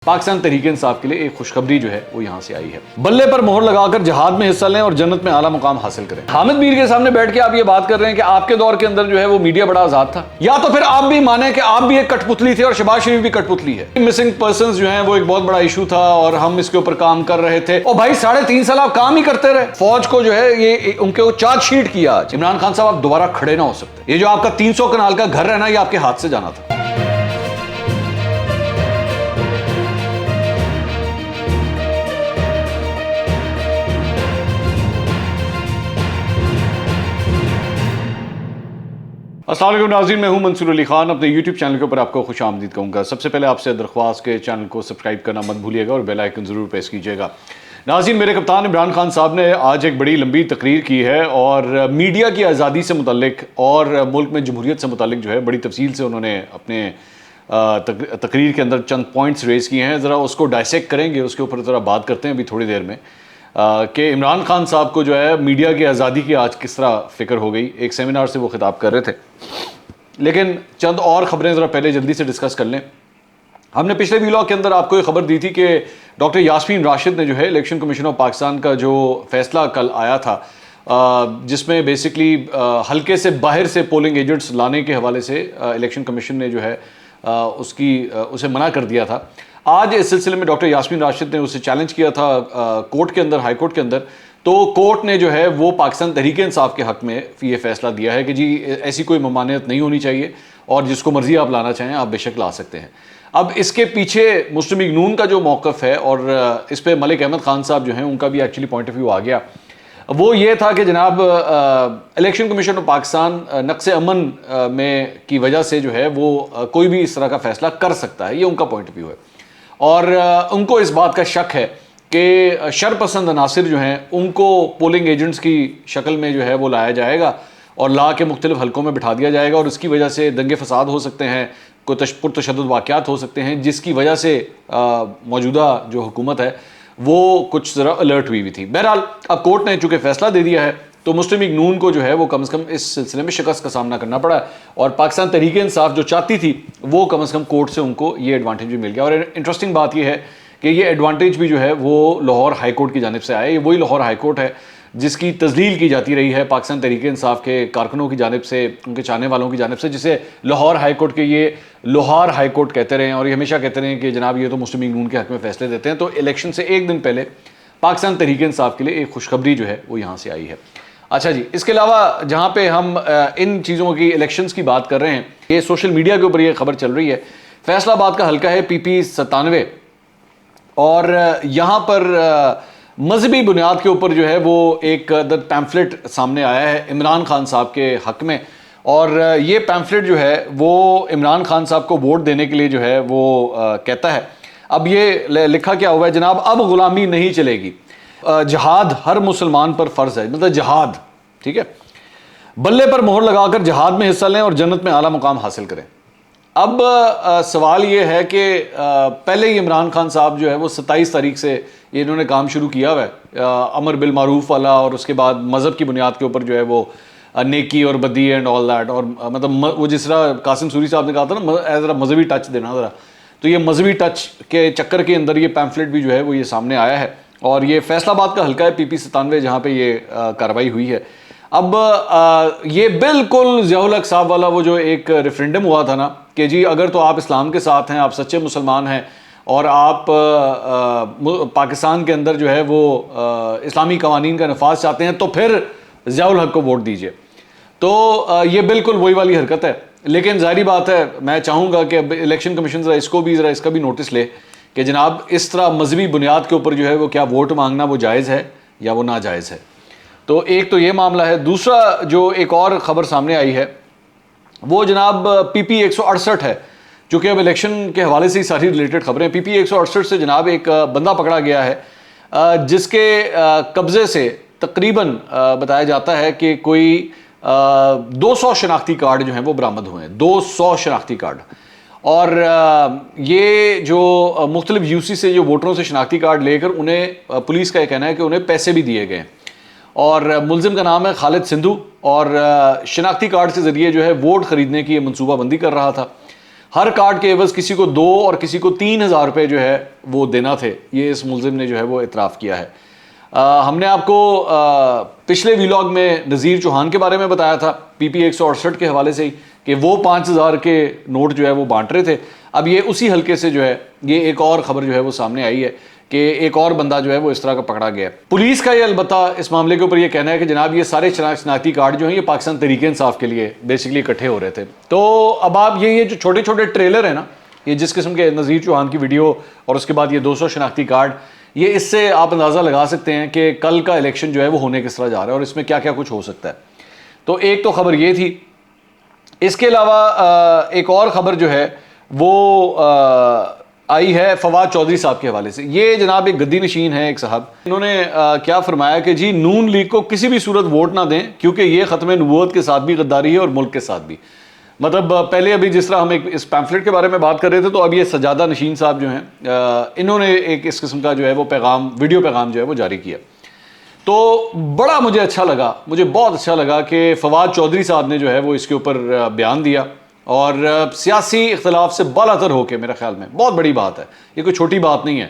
پاکستان تحریک انصاف کے لیے ایک خوشخبری جو ہے وہ یہاں سے آئی ہے۔ بلے پر مہر لگا کر جہاد میں حصہ لیں اور جنت میں اعلیٰ مقام حاصل کریں۔ حامد میر کے سامنے بیٹھ کے آپ یہ بات کر رہے ہیں کہ آپ کے دور کے اندر جو ہے وہ میڈیا بڑا آزاد تھا، یا تو پھر آپ بھی مانیں کہ آپ بھی ایک کٹ پتلی تھے اور شہباز شریف بھی کٹ پتلی ہے۔ مسنگ پرسنز جو ہیں وہ ایک بہت بڑا ایشو تھا اور ہم اس کے اوپر کام کر رہے تھے، اور بھائی 3.5 سال آپ کام ہی کرتے رہے۔ فوج کو جو ہے یہ ان کے چارج شیٹ کیا آج عمران خان صاحب آپ دوبارہ کھڑے نہ ہو سکتے۔ یہ جو آپ کا 300 کنال کا گھر ہے نا، یہ آپ کے ہاتھ سے جانا تھا۔ السلام علیکم ناظرین، میں ہوں منصور علی خان، اپنے یوٹیوب چینل کے اوپر آپ کو خوش آمدید کہوں گا۔ سب سے پہلے آپ سے درخواست کے چینل کو سبسکرائب کرنا مت بھولیے گا اور بیل آئیکن ضرور پریس کیجیے گا۔ ناظرین، میرے کپتان عمران خان صاحب نے آج ایک بڑی لمبی تقریر کی ہے اور میڈیا کی آزادی سے متعلق اور ملک میں جمہوریت سے متعلق جو ہے بڑی تفصیل سے انہوں نے اپنے تقریر کے اندر چند پوائنٹس ریز کیے ہیں۔ ذرا اس کو ڈائسیکٹ کریں گے، اس کے اوپر ذرا بات کرتے ہیں ابھی تھوڑی دیر میں کہ عمران خان صاحب کو جو ہے میڈیا کی آزادی کی آج کس طرح فکر ہو گئی۔ ایک سیمینار سے وہ خطاب کر رہے تھے، لیکن چند اور خبریں ذرا پہلے جلدی سے ڈسکس کر لیں۔ ہم نے پچھلے ویلاگ کے اندر آپ کو یہ خبر دی تھی کہ ڈاکٹر یاسمین راشد نے جو ہے الیکشن کمیشن آف پاکستان کا جو فیصلہ کل آیا تھا، جس میں بیسکلی حلقے سے باہر سے پولنگ ایجنٹس لانے کے حوالے سے الیکشن کمیشن نے جو ہے اسے منع کر دیا تھا۔ آج اس سلسلے میں ڈاکٹر یاسمین راشد نے اسے چیلنج کیا تھا کورٹ کے اندر، ہائی کورٹ کے اندر، تو کورٹ نے جو ہے وہ پاکستان تحریک انصاف کے حق میں یہ فیصلہ دیا ہے کہ جی ایسی کوئی ممانعت نہیں ہونی چاہیے اور جس کو مرضی آپ لانا چاہیں آپ بے شک لا سکتے ہیں۔ اب اس کے پیچھے مسلم لیگ نون کا جو موقف ہے اور اس پہ ملک احمد خان صاحب جو ہیں ان کا بھی ایکچولی پوائنٹ آف ویو آ گیا، وہ یہ تھا کہ جناب الیکشن کمیشن آف پاکستان نقص امن میں کی وجہ سے جو ہے وہ کوئی بھی اس طرح کا فیصلہ کر سکتا ہے، یہ ان کا پوائنٹ آف ویو ہے، اور ان کو اس بات کا شک ہے کہ شر پسند عناصر جو ہیں ان کو پولنگ ایجنٹس کی شکل میں جو ہے وہ لایا جائے گا اور لا کے مختلف حلقوں میں بٹھا دیا جائے گا، اور اس کی وجہ سے دنگے فساد ہو سکتے ہیں، کوئی پرتشدد واقعات ہو سکتے ہیں، جس کی وجہ سے موجودہ جو حکومت ہے وہ کچھ ذرا الرٹ ہوئی تھی۔ بہرحال اب کورٹ نے چونکہ فیصلہ دے دیا ہے تو مسلم لیگ نون کو جو ہے وہ کم از کم اس سلسلے میں شکست کا سامنا کرنا پڑا ہے، اور پاکستان تحریک انصاف جو چاہتی تھی وہ کم از کم کورٹ سے ان کو یہ ایڈوانٹیج بھی مل گیا۔ اور انٹرسٹنگ بات یہ ہے کہ یہ ایڈوانٹیج بھی جو ہے وہ لاہور ہائی کورٹ کی جانب سے آئے۔ یہ وہی لاہور ہائی کورٹ ہے جس کی تذلیل کی جاتی رہی ہے پاکستان تحریک انصاف کے کارکنوں کی جانب سے، ان کے چاہنے والوں کی جانب سے، جسے لاہور ہائی کورٹ کے یہ لوہار ہائی کورٹ کہتے رہے ہیں، اور یہ ہمیشہ کہتے رہے ہیں کہ جناب یہ تو مسلم لیگ نون کے حق میں فیصلے دیتے ہیں۔ تو الیکشن سے ایک دن پہلے پاکستان تحریک انصاف کے لیے ایک خوشخبری جو ہے وہ یہاں سے آئی ہے۔ اچھا جی، اس کے علاوہ جہاں پہ ہم ان چیزوں کی الیکشنز کی بات کر رہے ہیں، یہ سوشل میڈیا کے اوپر یہ خبر چل رہی ہے، فیصل آباد کا حلقہ ہے PP 97، اور یہاں پر مذہبی بنیاد کے اوپر جو ہے وہ ایک پیمفلٹ سامنے آیا ہے عمران خان صاحب کے حق میں، اور یہ پیمفلٹ جو ہے وہ عمران خان صاحب کو ووٹ دینے کے لیے جو ہے وہ کہتا ہے، اب یہ لکھا کیا ہوا ہے جناب، اب غلامی نہیں چلے گی، جہاد ہر مسلمان پر فرض ہے، مطلب جہاد، ٹھیک ہے، بلے پر مہر لگا کر جہاد میں حصہ لیں اور جنت میں اعلیٰ مقام حاصل کریں۔ اب سوال یہ ہے کہ پہلے ہی عمران خان صاحب جو ہے وہ 27 تاریخ سے یہ انہوں نے کام شروع کیا ہوا ہے امر بالمعروف والا، اور اس کے بعد مذہب کی بنیاد کے اوپر جو ہے وہ نیکی اور بدی اینڈ آل دیٹ، اور مطلب وہ جس طرح قاسم سوری صاحب نے کہا تھا نا ذرا مذہبی ٹچ دینا ذرا، تو یہ مذہبی ٹچ کے چکر کے اندر یہ پیمفلٹ بھی جو ہے وہ یہ سامنے آیا ہے، اور یہ فیصل آباد کا حلقہ ہے PP 97 جہاں پہ یہ کارروائی ہوئی ہے۔ اب یہ بالکل ضیاء الحق صاحب والا وہ جو ایک ریفرینڈم ہوا تھا نا کہ جی اگر تو آپ اسلام کے ساتھ ہیں، آپ سچے مسلمان ہیں اور آپ پاکستان کے اندر جو ہے وہ اسلامی قوانین کا نفاذ چاہتے ہیں تو پھر ضیاء الحق کو ووٹ دیجئے، تو یہ بالکل وہی والی حرکت ہے۔ لیکن ظاہری بات ہے، میں چاہوں گا کہ اب الیکشن کمیشن ذرا اس کا بھی نوٹس لے کہ جناب اس طرح مذہبی بنیاد کے اوپر جو ہے وہ کیا ووٹ مانگنا وہ جائز ہے یا وہ ناجائز ہے۔ تو ایک تو یہ معاملہ ہے۔ دوسرا جو ایک اور خبر سامنے آئی ہے وہ جناب PP 168 ہے، چونکہ اب الیکشن کے حوالے سے ہی ساری ریلیٹڈ خبریں۔ PP 168 سے جناب ایک بندہ پکڑا گیا ہے جس کے قبضے سے تقریباً بتایا جاتا ہے کہ کوئی 200 شناختی کارڈ جو ہیں وہ برآمد ہوئے ہیں، 200 شناختی کارڈ، اور یہ جو مختلف UC سے جو ووٹروں سے شناختی کارڈ لے کر انہیں پولیس کا یہ کہنا ہے کہ انہیں پیسے بھی دیے گئے، اور ملزم کا نام ہے خالد سندھو، اور شناختی کارڈ کے ذریعے جو ہے ووٹ خریدنے کی یہ منصوبہ بندی کر رہا تھا۔ ہر کارڈ کے عوض کسی کو 2 اور کسی کو 3,000 روپے جو ہے وہ دینا تھے. یہ اس ملزم نے جو ہے وہ اعتراف کیا ہے. ہم نے آپ کو پچھلے ویلاگ میں نذیر چوہان کے بارے میں بتایا تھا PP 168 کے حوالے سے ہی کہ وہ 5,000 کے نوٹ جو ہے وہ بانٹ رہے تھے. اب یہ اسی حلقے سے جو ہے یہ ایک اور خبر جو ہے وہ سامنے آئی ہے کہ ایک اور بندہ جو ہے وہ اس طرح کا پکڑا گیا ہے. پولیس کا یہ البتہ اس معاملے کے اوپر یہ کہنا ہے کہ جناب یہ سارے شناختی کارڈ جو ہیں یہ پاکستان تحریک انصاف کے لیے بیسیکلی اکٹھے ہو رہے تھے. تو اب آپ یہ جو چھوٹے چھوٹے ٹریلر ہیں نا، یہ جس قسم کے نذیر چوہان کی ویڈیو اور اس کے بعد یہ 200 شناختی کارڈ، یہ اس سے آپ اندازہ لگا سکتے ہیں کہ کل کا الیکشن جو ہے وہ ہونے کس طرح جا رہا ہے اور اس میں کیا کیا کچھ ہو سکتا ہے. تو ایک تو خبر یہ تھی. اس کے علاوہ ایک اور خبر جو ہے وہ آئی ہے فواد چودھری صاحب کے حوالے سے. یہ جناب ایک گدی نشین ہے ایک صاحب، انہوں نے کیا فرمایا کہ جی نون لیگ کو کسی بھی صورت ووٹ نہ دیں کیونکہ یہ ختم نبوت کے ساتھ بھی غداری ہے اور ملک کے ساتھ بھی. مطلب پہلے ابھی جس طرح ہم اس پیمفلٹ کے بارے میں بات کر رہے تھے، تو اب یہ سجادہ نشین صاحب جو ہیں انہوں نے ایک اس قسم کا جو ہے وہ پیغام، ویڈیو پیغام جو ہے وہ جاری کیا. تو بڑا مجھے اچھا لگا، مجھے بہت اچھا لگا کہ فواد چودھری صاحب نے جو ہے وہ اس کے اوپر بیان دیا اور سیاسی اختلاف سے بالاتر ہو کے، میرا خیال میں بہت بڑی بات ہے، یہ کوئی چھوٹی بات نہیں ہے.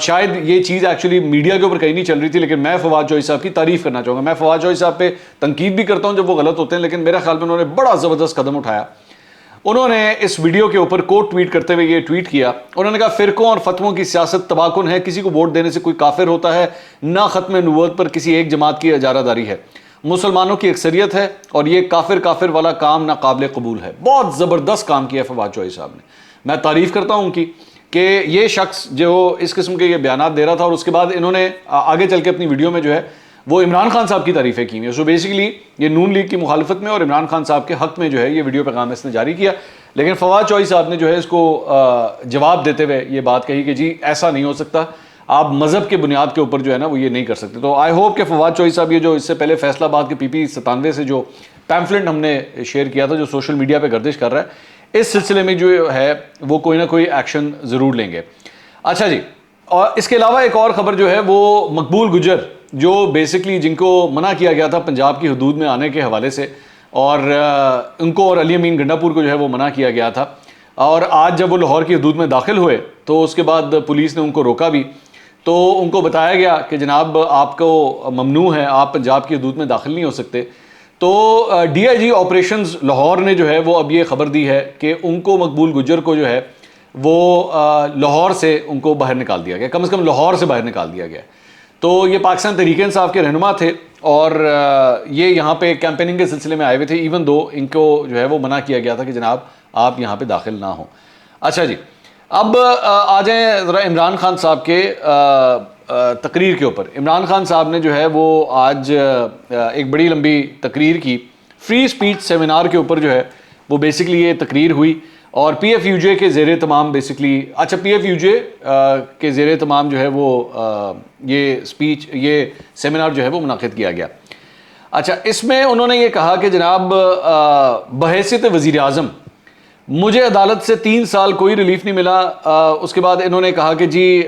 شاید یہ چیز ایکچولی میڈیا کے اوپر کہیں نہیں چل رہی تھی، لیکن میں فواد چودھری صاحب کی تعریف کرنا چاہوں گا. میں فواد چودھری صاحب پہ تنقید بھی کرتا ہوں جب وہ غلط ہوتے ہیں، لیکن میرا خیال میں انہوں نے بڑا زبردست قدم اٹھایا. انہوں نے اس ویڈیو کے اوپر کوٹ ٹویٹ کرتے ہوئے یہ ٹویٹ کیا. انہوں نے کہا فرقوں اور فتووں کی سیاست تباہ کن ہے، کسی کو ووٹ دینے سے کوئی کافر ہوتا ہے، نہ ختم نبوت پر کسی ایک جماعت کی اجارہ داری ہے، مسلمانوں کی اکثریت ہے اور یہ کافر والا کام ناقابل قبول ہے. بہت زبردست کام کیا فواد چودھری صاحب نے، میں تعریف کرتا ہوں ان کی کہ یہ شخص جو اس قسم کے یہ بیانات دے رہا تھا اور اس کے بعد انہوں نے آگے چل کے اپنی ویڈیو میں جو ہے وہ عمران خان صاحب کی تعریفیں کی ہیں. سو بیسیکلی یہ نون لیگ کی مخالفت میں اور عمران خان صاحب کے حق میں جو ہے یہ ویڈیو پیغام اس نے جاری کیا. لیکن فواد چودھری صاحب نے جو ہے اس کو جواب دیتے ہوئے یہ بات کہی کہ جی ایسا نہیں ہو سکتا، آپ مذہب کے بنیاد کے اوپر جو ہے نا وہ یہ نہیں کر سکتے. تو آئی ہوپ کہ فواد چودھری صاحب یہ جو اس سے پہلے فیصل آباد کے PP 97 سے جو پیمفلٹ ہم نے شیئر کیا تھا جو سوشل میڈیا پہ گردش کر رہا ہے، اس سلسلے میں جو ہے وہ کوئی نہ کوئی ایکشن ضرور لیں گے. اچھا جی، اور اس کے علاوہ ایک اور خبر جو ہے وہ مقبول گجر، جو بیسکلی جن کو منع کیا گیا تھا پنجاب کی حدود میں آنے کے حوالے سے، اور ان کو اور علی امین گنڈا پور کو جو ہے وہ منع کیا گیا تھا، اور آج جب وہ لاہور کی حدود میں داخل ہوئے تو اس کے بعد پولیس نے ان کو روکا بھی. تو ان کو بتایا گیا کہ جناب آپ کو ممنوع ہے، آپ پنجاب کی حدود میں داخل نہیں ہو سکتے. تو DIG آپریشنز لاہور نے جو ہے وہ اب یہ خبر دی ہے کہ ان کو مقبول گجر کو جو ہے وہ لاہور سے ان کو باہر نکال دیا گیا، کم از کم لاہور سے باہر نکال دیا گیا. تو یہ پاکستان تحریک انصاف کے رہنما تھے اور یہ یہاں پہ کیمپیننگ کے سلسلے میں آئے ہوئے تھے، ایون دو ان کو جو ہے وہ منع کیا گیا تھا کہ جناب آپ یہاں پہ داخل نہ ہوں. اچھا جی، اب آ جائیں ذرا عمران خان صاحب کے تقریر کے اوپر. عمران خان صاحب نے جو ہے وہ آج ایک بڑی لمبی تقریر کی، فری سپیچ سیمینار کے اوپر جو ہے وہ بیسکلی یہ تقریر ہوئی اور PFUJ کے زیر تمام بیسکلی PFUJ کے زیر تمام جو ہے وہ یہ سیمینار جو ہے وہ منعقد کیا گیا. اچھا، اس میں انہوں نے یہ کہا کہ جناب بحیثیت وزیر اعظم مجھے عدالت سے 3 سال کوئی ریلیف نہیں ملا. اس کے بعد انہوں نے کہا کہ جی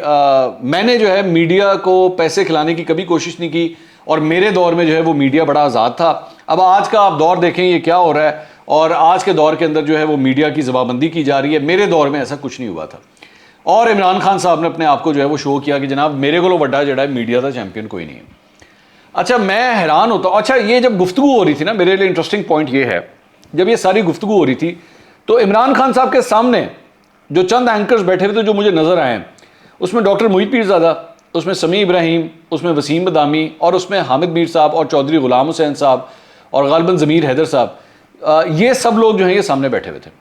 میں نے جو ہے میڈیا کو پیسے کھلانے کی کبھی کوشش نہیں کی اور میرے دور میں جو ہے وہ میڈیا بڑا آزاد تھا. اب آج کا آپ دور دیکھیں یہ کیا ہو رہا ہے، اور آج کے دور کے اندر جو ہے وہ میڈیا کی زبابندی کی جا رہی ہے. میرے دور میں ایسا کچھ نہیں ہوا تھا. اور عمران خان صاحب نے اپنے آپ کو جو ہے وہ شو کیا کہ جناب میرے کو وڈا جڑا ہے میڈیا کا چیمپئن کوئی نہیں ہے. اچھا، میں حیران ہوتا ہوں. اچھا، یہ جب گفتگو ہو رہی تھی نا، میرے لیے انٹرسٹنگ پوائنٹ یہ ہے، جب یہ ساری گفتگو ہو رہی تھی تو عمران خان صاحب کے سامنے جو چند اینکرز بیٹھے ہوئے تھے جو مجھے نظر آئے، اس میں ڈاکٹر محیط پیرزادہ، اس میں سمیع ابراہیم، اس میں وسیم بادامی، اور اس میں حامد میر صاحب اور چودھری غلام حسین صاحب اور غالباً ضمیر حیدر صاحب، یہ سب لوگ جو ہیں یہ سامنے بیٹھے ہوئے تھے.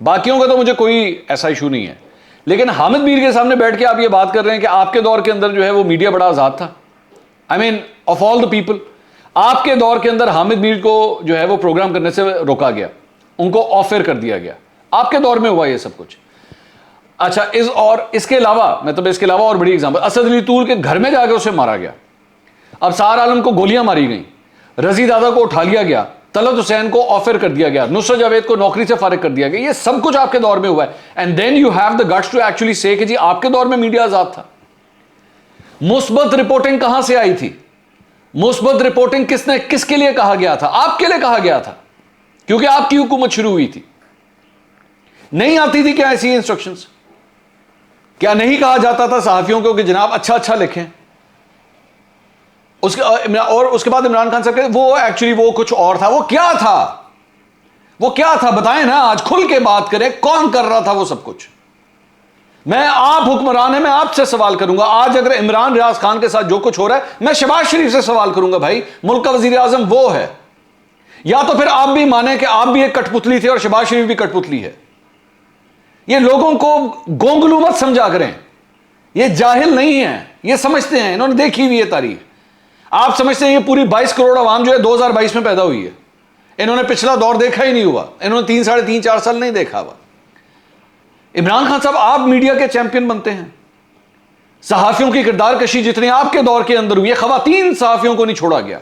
باقیوں کا تو مجھے کوئی ایسا ایشو نہیں ہے، لیکن حامد میر کے سامنے بیٹھ کے آپ یہ بات کر رہے ہیں کہ آپ کے دور کے اندر جو ہے وہ میڈیا بڑا آزاد تھا. آئی مین آف آل دا پیپل، آپ کے دور کے اندر حامد میر کو جو ہے وہ پروگرام کرنے سے روکا گیا، ان کو آفر کر دیا گیا. آپ کے دور میں ہوا یہ سب کچھ. اچھا، اس کے علاوہ اور بڑی ایگزامپل، اسد علی طول کے گھر میں جا کے اسے مارا گیا. اب سار عالم کو گولیاں ماری گئیں، رضی دادا کو اٹھا لیا گیا، طلعت حسین کو آفر کر دیا گیا، نصرت جاوید کو نوکری سے فارغ کر دیا گیا. یہ سب کچھ آپ کے دور میں ہوا ہے. And then you have the guts to actually say کہ جی آپ کے دور میں میڈیا آزاد تھا. مثبت رپورٹنگ کہاں سے آئی تھی؟ مثبت رپورٹنگ کس کے لیے کہا گیا تھا؟ آپ کے لیے کہا گیا تھا، کیونکہ آپ کی حکومت شروع ہوئی تھی. نہیں آتی تھی کیا ایسی انسٹرکشنز؟ کیا نہیں کہا جاتا تھا صحافیوں کو کہ جناب اچھا لکھیں؟ اور اس کے بعد عمران خان صاحب کہ وہ ایکچولی وہ کچھ اور تھا. وہ کیا تھا بتائیں نا, آج کھل کے بات کریں, کون کر رہا تھا وہ سب کچھ؟ میں آپ حکمران ہیں, میں آپ سے سوال کروں گا. آج اگر عمران ریاض خان کے ساتھ جو کچھ ہو رہا ہے, میں شہباز شریف سے سوال کروں گا, بھائی ملک کا وزیر اعظم وہ ہے. یا تو پھر آپ بھی مانیں کہ آپ بھی ایک کٹ پتلی تھے اور شہباز شریف بھی کٹ پتلی ہے. یہ لوگوں کو گونگلو مت سمجھا کریں, یہ جاہل نہیں ہیں, یہ سمجھتے ہیں, انہوں نے دیکھی ہوئی ہے تاریخ. آپ سمجھتے ہیں یہ پوری 22 کروڑ عوام جو ہے 2022 میں پیدا ہوئی ہے, انہوں نے پچھلا دور دیکھا ہی نہیں ہوا, انہوں نے 3 ساڑھے 3 4 سال نہیں دیکھا ہوا. عمران خان صاحب آپ میڈیا کے چیمپئن بنتے ہیں. صحافیوں کی کردار کشی جتنی آپ کے دور کے اندر ہوئی ہے, خواتین صحافیوں کو نہیں چھوڑا گیا.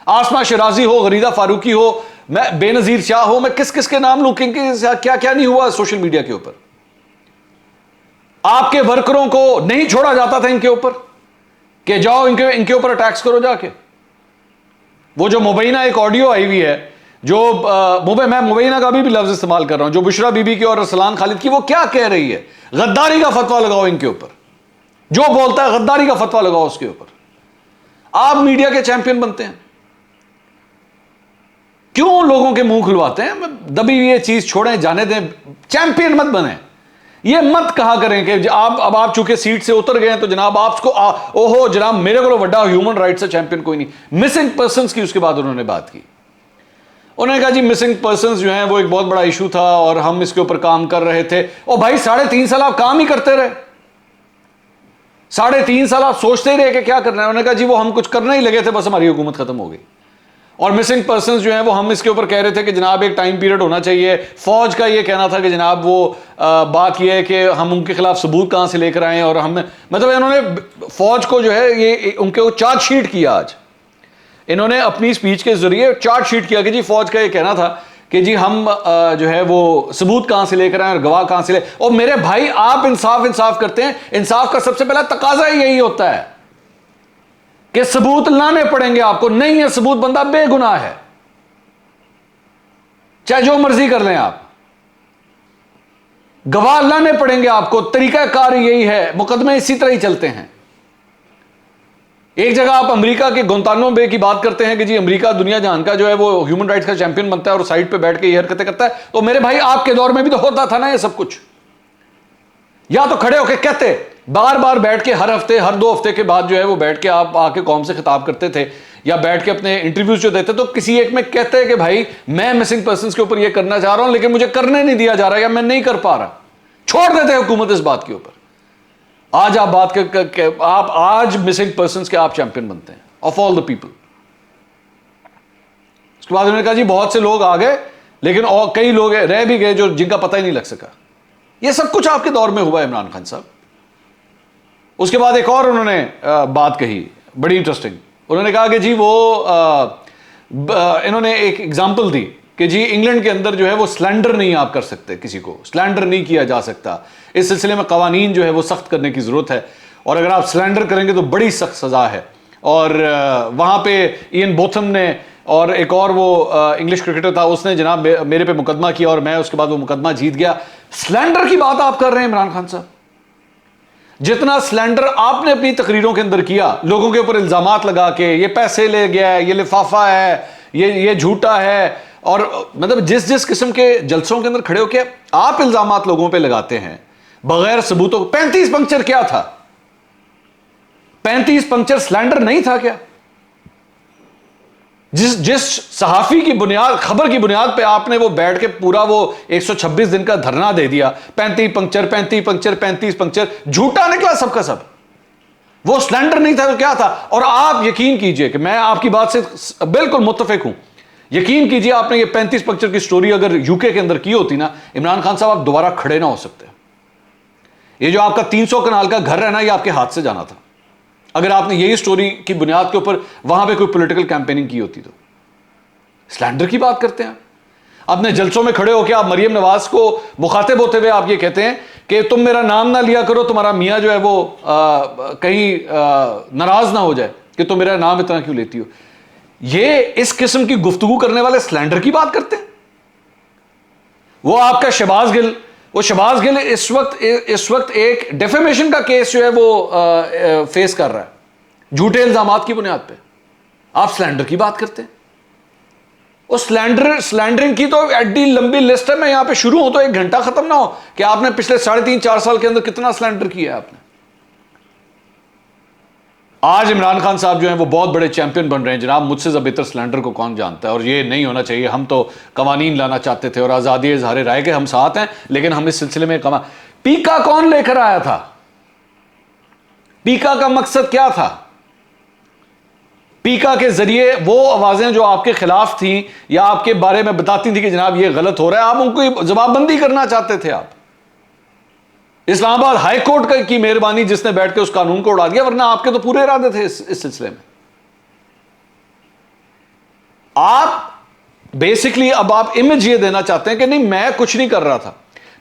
آسما شرازی ہو, غریدہ فاروقی ہو, میں بے نظیر شاہ ہو, میں کس کے نام لوں, کیا نہیں ہوا سوشل میڈیا کے اوپر. آپ کے ورکروں کو نہیں چھوڑا جاتا تھا ان کے اوپر کہ جاؤ ان کے اوپر اٹیکس کرو جا کے. وہ جو مبینہ ایک آڈیو آئی ہوئی ہے, جو میں مبینہ کا بھی لفظ استعمال کر رہا ہوں, جو بشرا بی بی کی اور ارسلان خالد کی, وہ کیا کہہ رہی ہے؟ غداری کا فتویٰ لگاؤ ان کے اوپر, جو بولتا ہے غداری کا فتویٰ لگاؤ اس کے اوپر. آپ میڈیا کے چیمپئن بنتے ہیں, کیوں لوگوں کے منہ کھلواتے ہیں؟ دبی یہ چیز چھوڑیں, جانے دیں, چیمپئن مت بنیں. یہ مت کہا کریں کہ آپ چونکہ سیٹ سے اتر گئے ہیں تو جناب آپ کو اوہو جناب میرے کو بڑا ہیومن رائٹ سے چیمپئن کوئی نہیں. مسنگ پرسنز کی اس کے بعد انہوں نے بات کی. انہوں نے کہا جی مسنگ پرسنز جو ہیں وہ ایک بہت بڑا ایشو تھا اور ہم اس کے اوپر کام کر رہے تھے. او بھائی 3.5 سال آپ کام ہی کرتے رہے, 3.5 سال آپ سوچتے ہی رہے کہ کیا کرنا ہے. انہوں نے کہا جی وہ ہم کچھ کرنے ہی لگے تھے, بس ہماری حکومت ختم ہو گئی. اور مسنگ پرسنز جو ہیں وہ ہم اس کے اوپر کہہ رہے تھے کہ جناب ایک ٹائم پیریڈ ہونا چاہیے. فوج کا یہ کہنا تھا کہ جناب وہ بات یہ ہے کہ ہم ان کے خلاف ثبوت کہاں سے لے کر آئیں, اور ہم مطلب انہوں نے فوج کو جو ہے یہ ان کے چارج شیٹ کیا. آج انہوں نے اپنی سپیچ کے ذریعے چارج شیٹ کیا کہ جی فوج کا یہ کہنا تھا کہ جی ہم جو ہے وہ ثبوت کہاں سے لے کر آئیں اور گواہ کہاں سے لے. اور میرے بھائی آپ انصاف کرتے ہیں, انصاف کا سب سے پہلا تقاضا یہی ہوتا ہے کہ ثبوت لانے پڑیں گے آپ کو. نہیں ہے ثبوت, بندہ بے گناہ ہے, چاہے جو مرضی کر لیں آپ. گواہ لانے پڑیں گے آپ کو, طریقہ کار یہی ہے, مقدمے اسی طرح ہی چلتے ہیں. ایک جگہ آپ امریکہ کے گونتانو بے کی بات کرتے ہیں کہ جی امریکہ دنیا جہان کا جو ہے وہ ہیومن رائٹس کا چیمپئن بنتا ہے اور سائٹ پہ بیٹھ کے یہ حرکتیں کرتا ہے. تو میرے بھائی آپ کے دور میں بھی تو ہوتا تھا نا یہ سب کچھ. یا تو کھڑے ہو کے کہتے, بار بار بیٹھ کے ہر ہفتے ہر 2 ہفتے کے بعد جو ہے وہ بیٹھ کے آپ آ کے قوم سے خطاب کرتے تھے, یا بیٹھ کے اپنے انٹرویوز جو دیتے تو کسی ایک میں کہتے کہ بھائی میں مسنگ پرسنز کے اوپر یہ کرنا چاہ رہا ہوں لیکن مجھے کرنے نہیں دیا جا رہا, یا میں نہیں کر پا رہا. چھوڑ دیتے حکومت اس بات کے اوپر. آج آپ بات آپ آج مسنگ پرسنز کے آپ چیمپئن بنتے ہیں آف آل دا پیپل. اس کے بعد انہوں نے کہا جی بہت سے لوگ آ گئے لیکن اور کئی لوگ رہ بھی گئے جو جن کا پتہ ہی نہیں لگ سکا. یہ سب کچھ آپ کے دور میں ہوا ہے عمران خان صاحب. اس کے بعد ایک اور انہوں نے بات کہی بڑی انٹرسٹنگ. انہوں نے کہا کہ جی وہ انہوں نے ایک ایگزامپل دی کہ جی انگلینڈ کے اندر جو ہے وہ سلینڈر نہیں آپ کر سکتے, کسی کو سلینڈر نہیں کیا جا سکتا. اس سلسلے میں قوانین جو ہے وہ سخت کرنے کی ضرورت ہے, اور اگر آپ سلینڈر کریں گے تو بڑی سخت سزا ہے. اور وہاں پہ ایئن بوتھم نے اور ایک اور وہ انگلش کرکٹر تھا, اس نے جناب میرے پہ مقدمہ کیا اور میں اس کے بعد وہ مقدمہ جیت گیا. سلینڈر کی بات آپ کر رہے ہیں عمران خان صاحب. جتنا سلینڈر آپ نے اپنی تقریروں کے اندر کیا, لوگوں کے اوپر الزامات لگا کے یہ پیسے لے گیا ہے, یہ لفافہ ہے, یہ جھوٹا ہے, اور مطلب جس قسم کے جلسوں کے اندر کھڑے ہو کے آپ الزامات لوگوں پہ لگاتے ہیں بغیر ثبوتوں. 35 پنکچر کیا تھا؟ 35 پنکچر سلینڈر نہیں تھا کیا؟ جس صحافی کی بنیاد, خبر کی بنیاد پہ آپ نے وہ بیٹھ کے پورا وہ 126 دن کا دھرنا دے دیا, 35 پنکچر, جھوٹا نکلا سب کا سب. وہ سلینڈر نہیں تھا تو کیا تھا؟ اور آپ یقین کیجئے کہ میں آپ کی بات سے بالکل متفق ہوں, یقین کیجئے آپ نے یہ 35 پنکچر کی سٹوری اگر یوکے کے اندر کی ہوتی نا عمران خان صاحب, آپ دوبارہ کھڑے نہ ہو سکتے. یہ جو آپ کا 300 کنال کا گھر ہے نا, یہ آپ کے ہاتھ سے جانا تھا اگر آپ نے یہی سٹوری کی بنیاد کے اوپر وہاں پہ کوئی پولیٹیکل کیمپیننگ کی ہوتی. تو سلینڈر کی بات کرتے ہیں اپنے جلسوں میں کھڑے ہو کے. آپ مریم نواز کو مخاطب ہوتے ہوئے آپ یہ کہتے ہیں کہ تم میرا نام نہ لیا کرو, تمہارا میاں جو ہے وہ کہیں ناراض نہ ہو جائے کہ تم میرا نام اتنا کیوں لیتی ہو. یہ اس قسم کی گفتگو کرنے والے سلینڈر کی بات کرتے ہیں. وہ آپ کا شہباز گل وہ شہباز گل اس وقت ایک ڈیفیمیشن کا کیس جو ہے وہ فیس کر رہا ہے جھوٹے الزامات کی بنیاد پہ. آپ سلینڈر کی بات کرتے ہیں. وہ سلینڈرنگ کی تو ایڈی لمبی لسٹ ہے. میں یہاں پہ شروع ہوں تو 1 گھنٹہ ختم نہ ہو کہ آپ نے پچھلے 3.5-4 سال کے اندر کتنا سلینڈر کیا ہے آپ نے. آج عمران خان صاحب جو ہیں وہ بہت بڑے چیمپئن بن رہے ہیں. جناب مجھ سے بہتر سلینڈر کو کون جانتا ہے, اور یہ نہیں ہونا چاہیے. ہم تو قوانین لانا چاہتے تھے اور آزادی اظہار رائے کے ہم ساتھ ہیں, لیکن ہم اس سلسلے میں پیکا کون لے کر آیا تھا؟ پیکا کا مقصد کیا تھا؟ پیکا کے ذریعے وہ آوازیں جو آپ کے خلاف تھیں یا آپ کے بارے میں بتاتی تھی کہ جناب یہ غلط ہو رہا ہے, آپ ان کو جواب بندی کرنا چاہتے تھے. آپ اسلام آباد ہائی کورٹ کی مہربانی جس نے بیٹھ کے اس قانون کو اڑا دیا, ورنہ آپ کے تو پورے ارادے تھے اس سلسلے میں. آپ بیسکلی اب آپ امیج یہ دینا چاہتے ہیں کہ نہیں میں کچھ نہیں کر رہا تھا.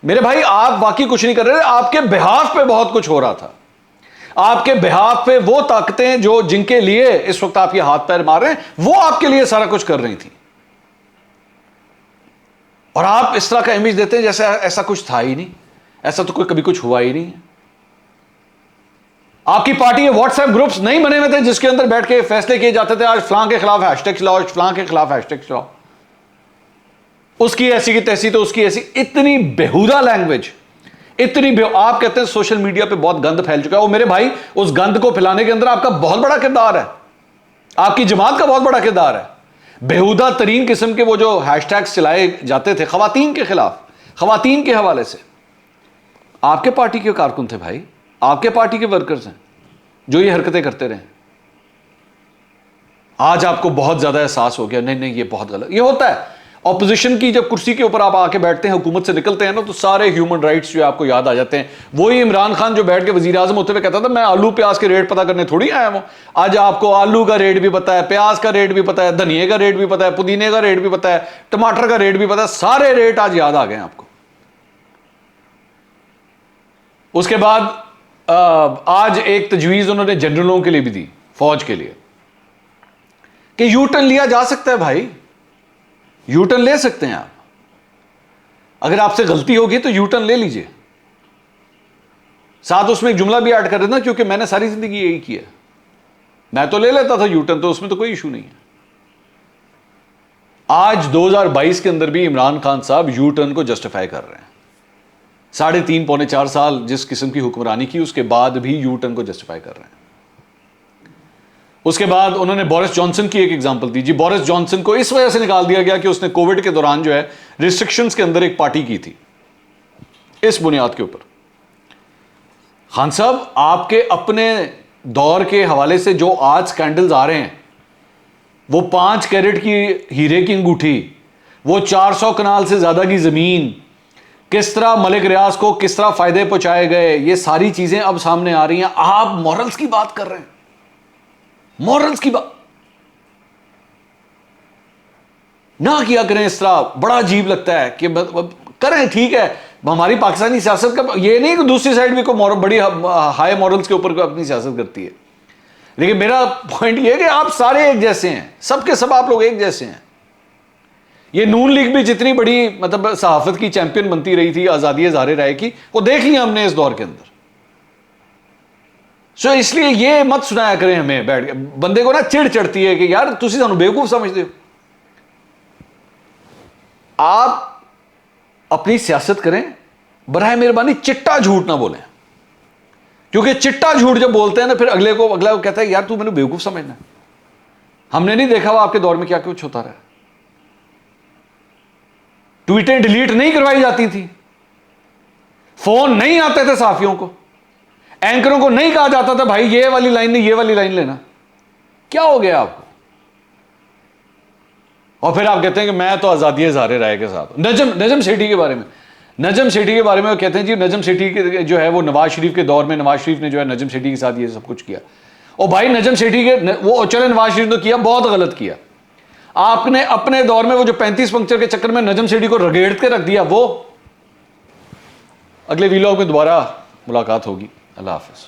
میرے بھائی آپ واقعی کچھ نہیں کر رہے, آپ کے بہاف پہ بہت کچھ ہو رہا تھا. آپ کے بہاف پہ وہ طاقتیں جن کے لیے اس وقت آپ یہ ہاتھ پیر مار رہے ہیں وہ آپ کے لیے سارا کچھ کر رہی تھی, اور آپ اس طرح کا امیج دیتے ہیں جیسے ایسا کچھ تھا ہی نہیں, ایسا تو کبھی کچھ ہوا ہی نہیں ہے. آپ کی پارٹی کے واٹس ایپ گروپس نہیں بنے ہوئے تھے جس کے اندر بیٹھ کے فیصلے کیے جاتے تھے آج فلاں کے خلاف ہیش ٹیگ چلاؤ, فلاں کے خلاف ہیش ٹیگ چلاؤ, اس کی ایسی کی تیسی تو اس کی ایسی. اتنی بےہودہ لینگویج, آپ کہتے ہیں سوشل میڈیا پہ بہت گند پھیل چکا ہے. وہ میرے بھائی اس گند کو پھیلانے کے اندر آپ کا بہت بڑا کردار ہے, آپ کی جماعت کا بہت بڑا کردار ہے. بےہودہ ترین قسم کے وہ جو ہیش ٹیگز چلائے جاتے تھے خواتین کے خلاف, خواتین کے حوالے سے, آپ کے پارٹی کے کارکن تھے بھائی, آپ کے پارٹی کے ورکرز ہیں جو یہ حرکتیں کرتے رہے. آج آپ کو بہت زیادہ احساس ہو گیا نہیں یہ بہت غلط. یہ ہوتا ہے اپوزیشن کی جب کرسی کے اوپر آپ آ کے بیٹھتے ہیں, حکومت سے نکلتے ہیں نا, تو سارے ہیومن رائٹس جو آپ کو یاد آ جاتے ہیں. وہی عمران خان جو بیٹھ کے وزیر اعظم ہوتے ہوئے کہتا تھا میں آلو پیاز کے ریٹ پتا کرنے تھوڑی آیا ہوں. آج آپ کو آلو کا ریٹ بھی پتا ہے, پیاز کا ریٹ بھی پتا ہے, دھنیے کا ریٹ بھی پتا ہے, پودینے کا ریٹ بھی پتا ہے, ٹماٹر کا ریٹ بھی پتا ہے, سارے ریٹ آج یاد آ گئے ہیں آپ کو. اس کے بعد آج ایک تجویز انہوں نے جنرلوں کے لیے بھی دی, فوج کے لیے, کہ یو ٹرن لیا جا سکتا ہے بھائی, یو ٹرن لے سکتے ہیں آپ. اگر آپ سے غلطی ہوگی تو یو ٹرن لے لیجئے. ساتھ اس میں ایک جملہ بھی ایڈ کر دینا, کیونکہ میں نے ساری زندگی یہی کیا, میں تو لے لیتا تھا یو ٹرن, تو اس میں تو کوئی ایشو نہیں ہے. آج 2022 کے اندر بھی عمران خان صاحب یو ٹرن کو جسٹیفائی کر رہے ہیں. 3.5-4 سال جس قسم کی حکمرانی کی, اس کے بعد بھی یو ٹرن کو جسٹیفائی کر رہے ہیں. اس کے بعد انہوں نے بورس جانسن کی ایک ایگزامپل دی. جی بورس جانسن کو اس وجہ سے نکال دیا گیا کہ اس نے کووڈ کے دوران جو ہے ریسٹرکشنز کے اندر ایک پارٹی کی تھی, اس بنیاد کے اوپر. خان صاحب آپ کے اپنے دور کے حوالے سے جو آج سکینڈلز آ رہے ہیں, وہ 5 کیرٹ کی ہیرے کی انگوٹھی, وہ 400 کنال سے زیادہ کی زمین, کس طرح ملک ریاض کو کس طرح فائدے پہنچائے گئے, یہ ساری چیزیں اب سامنے آ رہی ہیں. آپ مورلز کی بات کر رہے ہیں, مورلز کی بات نہ کیا کریں اس طرح. بڑا عجیب لگتا ہے کہ کریں, ٹھیک ہے, ہماری پاکستانی سیاست کا یہ نہیں کہ دوسری سائڈ بھی کوئی بڑی ہائی مورلز کے اوپر اپنی سیاست کرتی ہے, لیکن میرا پوائنٹ یہ ہے کہ آپ سارے ایک جیسے ہیں, سب کے سب آپ لوگ ایک جیسے ہیں. یہ نون لیگ بھی جتنی بڑی صحافت کی چیمپئن بنتی رہی تھی آزادی اظہار رائے کی, وہ دیکھ لیا ہم نے اس دور کے اندر. سو اس لیے یہ مت سنایا کریں ہمیں بیٹھ کے, بندے کو نا چڑ چڑھتی ہے کہ یار تسی سانو بیوقوف سمجھتے ہو. آپ اپنی سیاست کریں, براہ مہربانی چٹا جھوٹ نہ بولیں, کیونکہ چٹا جھوٹ جب بولتے ہیں نا پھر اگلا کو کہتا ہے یار تو میں نے بیوقوف سمجھنا. ہم نے نہیں دیکھا وہ آپ کے دور میں کیا کچھ ہوتا رہا. ٹویٹیں ڈیلیٹ نہیں کروائی جاتی تھی, فون نہیں آتے تھے صحافیوں کو, اینکروں کو نہیں کہا جاتا تھا بھائی یہ والی لائن نہیں یہ والی لائن لینا. کیا ہو گیا آپ کو؟ اور پھر آپ کہتے ہیں کہ میں تو آزادی اظہار رائے کے ساتھ. نجم سیٹھی کے بارے میں وہ کہتے ہیں جی نجم سیٹھی جو ہے وہ نواز شریف کے دور میں نواز شریف نے جو ہے نجم سیٹھی کے ساتھ یہ سب کچھ کیا. اور بھائی نجم سیٹھی کے وہ چلے نواز شریف نے کیا, بہت غلط کیا. آپ نے اپنے دور میں وہ جو 35 پنکچر کے چکر میں نجم سیٹھی کو رگیڑ کے رکھ دیا, وہ اگلے ویلاگ میں دوبارہ ملاقات ہوگی. اللہ حافظ.